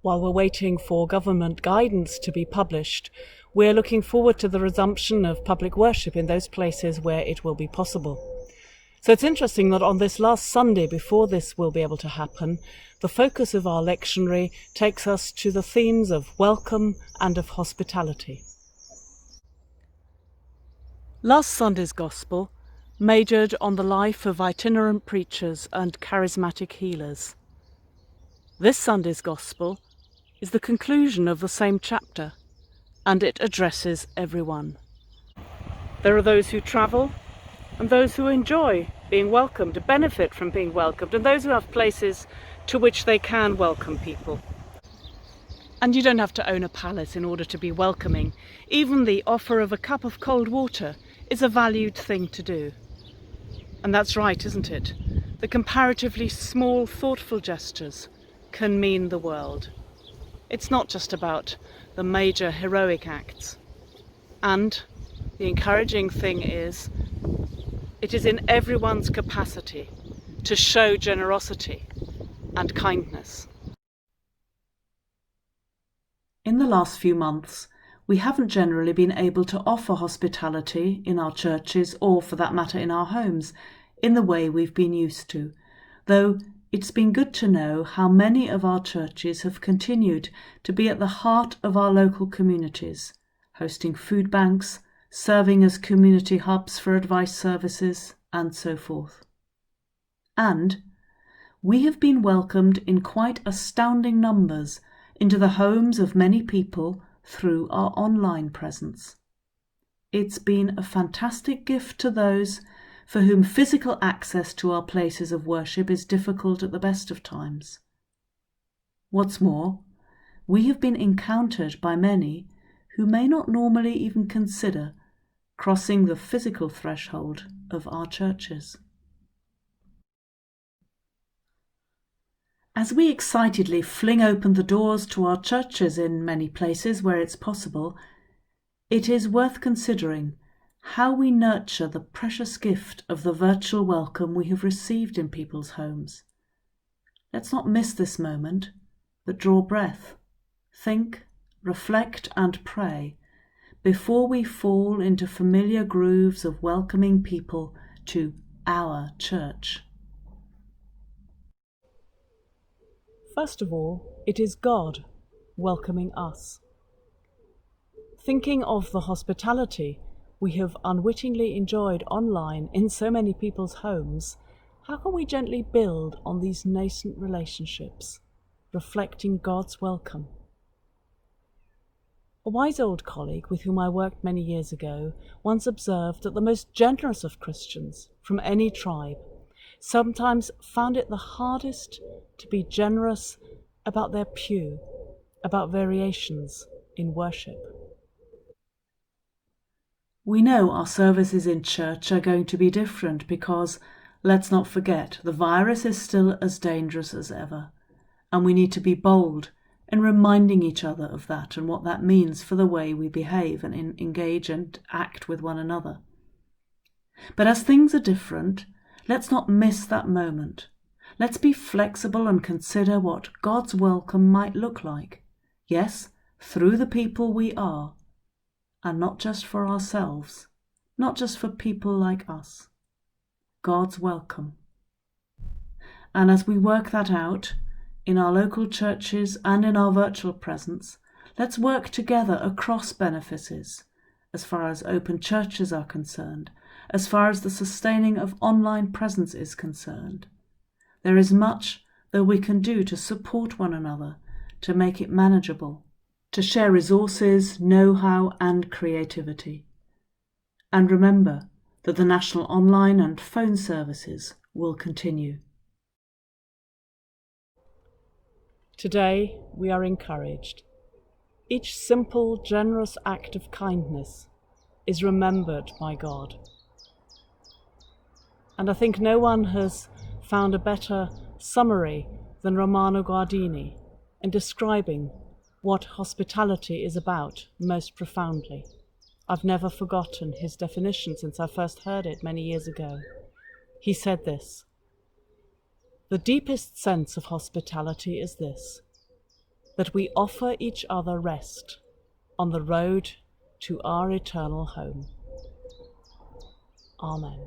While we're waiting for government guidance to be published, we're looking forward to the resumption of public worship in those places where it will be possible. So it's interesting that on this last Sunday before this will be able to happen, the focus of our lectionary takes us to the themes of welcome and of hospitality. Last Sunday's Gospel majored on the life of itinerant preachers and charismatic healers. This Sunday's Gospel is the conclusion of the same chapter, and it addresses everyone. There are those who travel, and those who enjoy being welcomed, benefit from being welcomed, and those who have places to which they can welcome people. And you don't have to own a palace in order to be welcoming. Even the offer of a cup of cold water is a valued thing to do. And that's right, isn't it? The comparatively small, thoughtful gestures can mean the world. It's not just about the major heroic acts. And the encouraging thing is, it is in everyone's capacity to show generosity and kindness. In the last few months, we haven't generally been able to offer hospitality in our churches, or for that matter in our homes, in the way we've been used to, though it's been good to know how many of our churches have continued to be at the heart of our local communities, hosting food banks, serving as community hubs for advice services, and so forth. And we have been welcomed in quite astounding numbers into the homes of many people through our online presence. It's been a fantastic gift to those for whom physical access to our places of worship is difficult at the best of times. What's more, we have been encountered by many who may not normally even consider crossing the physical threshold of our churches. As we excitedly fling open the doors to our churches in many places where it's possible, it is worth considering how we nurture the precious gift of the virtual welcome we have received in people's homes. Let's not miss this moment, but draw breath, think, reflect and pray before we fall into familiar grooves of welcoming people to our church. First of all, it is God welcoming us. Thinking of the hospitality we have unwittingly enjoyed online in so many people's homes, how can we gently build on these nascent relationships, reflecting God's welcome? A wise old colleague with whom I worked many years ago once observed that the most generous of Christians from any tribe sometimes found it the hardest to be generous about their pew, about variations in worship. We know our services in church are going to be different because, let's not forget, the virus is still as dangerous as ever, and we need to be bold in reminding each other of that and what that means for the way we behave and engage and act with one another. But as things are different, let's not miss that moment. Let's be flexible and consider what God's welcome might look like. Yes, through the people we are, and not just for ourselves, not just for people like us. God's welcome. And as we work that out, in our local churches and in our virtual presence, let's work together across benefices, as far as open churches are concerned, as far as the sustaining of online presence is concerned. There is much that we can do to support one another, to make it manageable, to share resources, know-how and creativity. And remember that the national online and phone services will continue. Today we are encouraged. Each simple, generous act of kindness is remembered by God. And I think no one has found a better summary than Romano Guardini in describing what hospitality is about most profoundly. I've never forgotten his definition since I first heard it many years ago. He said this: "The deepest sense of hospitality is this: that we offer each other rest on the road to our eternal home. Amen.